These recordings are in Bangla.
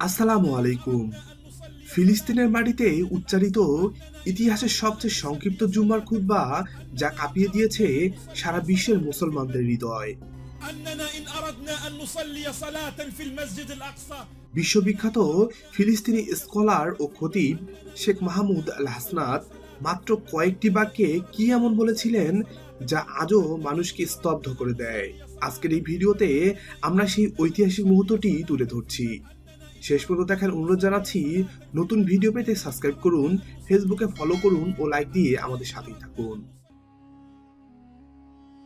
আসসালামু আলাইকুম। ফিলিস্তিনের মাটিতে উচ্চারিত ইতিহাসের সবচেয়ে সংক্ষিপ্ত জুমার খুতবা, যা কাঁপিয়ে দিয়েছে সারা বিশ্বের মুসলমানদের হৃদয়। বিশ্ববিখ্যাত ফিলিস্তিনি স্কলার ও খতিব শেখ মাহমুদ আল হাসনাত মাত্র কয়েকটি বাক্যে কি এমন বলেছিলেন যা আজও মানুষকে স্তব্ধ করে দেয়। আজকের এই ভিডিওতে আমরা সেই ঐতিহাসিক মুহূর্তটি তুলে ধরছি। শেষ পর্যন্ত দেখার অনুরোধ জানাচ্ছি। নতুন ভিডিও পেতে সাবস্ক্রাইব করুন, ফেসবুকে ফলো করুন ও লাইক দিয়ে আমাদের সাথেই থাকুন।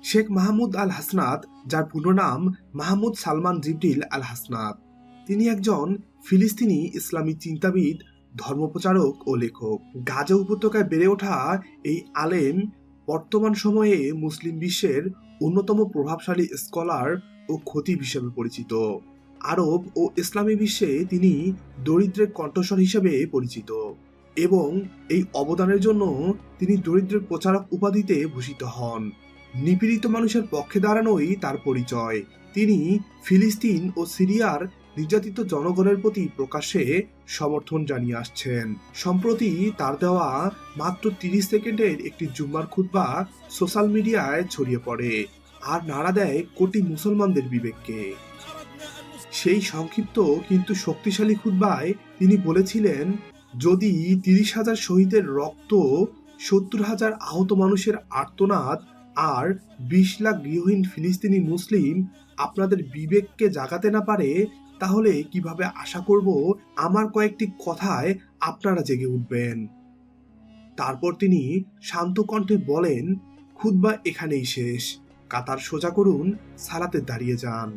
শেখ মাহমুদ আল হাসনাত, যার পূর্ণ নাম মাহমুদ সালমান জিবরিল আল হাসনাত, তিনি একজন ফিলিস্তিনি ইসলামী চিন্তাবিদ, ধর্মপ্রচারক ও লেখক। গাজা উপত্যকায় বেড়ে ওঠা এই আলেম বর্তমান সময়ে মুসলিম বিশ্বের অন্যতম প্রভাবশালী স্কলার ও খতিব হিসেবে পরিচিত। আরব ও ইসলামী বিশ্বে তিনি দরিদ্রের কণ্ঠস্বর হিসেবে পরিচিত এবং এই অবদানের জন্য তিনি দরিদ্রের প্রচারক উপাধিতে ভূষিত হন। নিপীড়িত মানুষের পক্ষে দাঁড়ানোই তার পরিচয়। তিনি ফিলিস্তিন ও সিরিয়ার নির্যাতিত জনগণের প্রতি প্রকাশ্যে সমর্থন জানিয়ে আসছেন। সম্প্রতি তার দেওয়া মাত্র 30 সেকেন্ডের একটি জুম্মার খুতবা সোশ্যাল মিডিয়ায় ছড়িয়ে পড়ে আর নাড়া দেয় কোটি মুসলমানদের বিবেককে। সেই সংক্ষিপ্ত কিন্তু শক্তিশালী খুতবায় তিনি বলেছিলেন, যদি 30,000 শহীদের রক্ত, 70,000 আহত মানুষের আর্তনাদ আর 20 লাখ গৃহহীন ফিলিস্তিনি মুসলিম আপনাদের বিবেককে জাগাতে না পারে, তাহলে কিভাবে আশা করব আমার কয়েকটি কথায় আপনারা জেগে উঠবেন। তারপর তিনি শান্ত কণ্ঠে বলেন, খুতবা এখানেই শেষ, কাতার সোজা করুন, সালাতে দাঁড়িয়ে যান।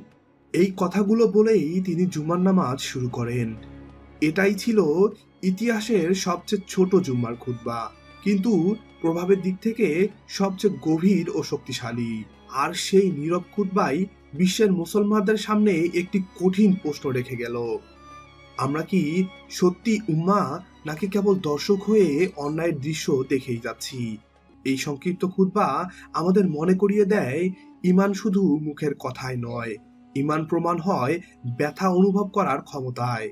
এই কথাগুলো বলেই তিনি জুমার নামাজ শুরু করেন। এটাই ছিল ইতিহাসের সবচেয়ে ছোট জুম্মার খুতবা, কিন্তু প্রভাবের দিক থেকে সবচেয়ে গভীর ও শক্তিশালী। আর সেই নীরব খুতবাই বিশ্বের মুসলমানদের সামনে একটি কঠিন প্রশ্ন রেখে গেল, আমরা কি সত্যি উম্মাহ, নাকি কেবল দর্শক হয়ে অন্যায়ের দৃশ্য দেখেই যাচ্ছি? এই সংক্ষিপ্ত খুতবা আমাদের মনে করিয়ে দেয়, ঈমান শুধু মুখের কথায় নয়, ঈমান প্রমাণ হয় ব্যথা অনুভব করার ক্ষমতায়,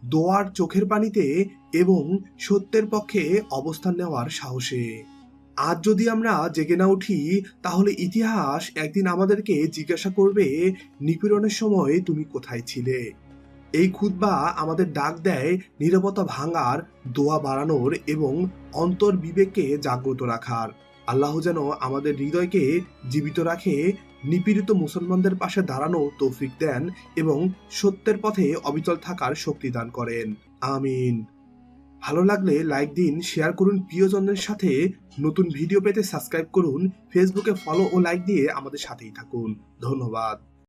দোয়ার চোখের পানিতে এবং সত্যের পক্ষে অবস্থান নেওয়ার সাহসে। আজ যদি আমরা জেগে না উঠি, তাহলে ইতিহাস একদিন আমাদেরকে জিজ্ঞাসা করবে, নিপীড়নের সময় তুমি কোথায় ছিলে? এই খুতবা আমাদের ডাক দেয় নীরবতা ভাঙার, দোয়া বাড়ানোর এবং অন্তর বিবেককে জাগ্রত রাখার। আল্লাহ যেন আমাদের হৃদয়কে জীবিত রাখে, নিপীড়িত মুসলমানদের পাশে দাঁড়ানো তৌফিক দেন এবং সত্যের পথে অবিচল থাকার শক্তি দান করেন। আমিন। ভালো লাগলে লাইক দিন, শেয়ার করুন প্রিয়জনদের সাথে। নতুন ভিডিও পেতে সাবস্ক্রাইব করুন, ফেসবুকে ফলো ও লাইক দিয়ে আমাদের সাথেই থাকুন। ধন্যবাদ।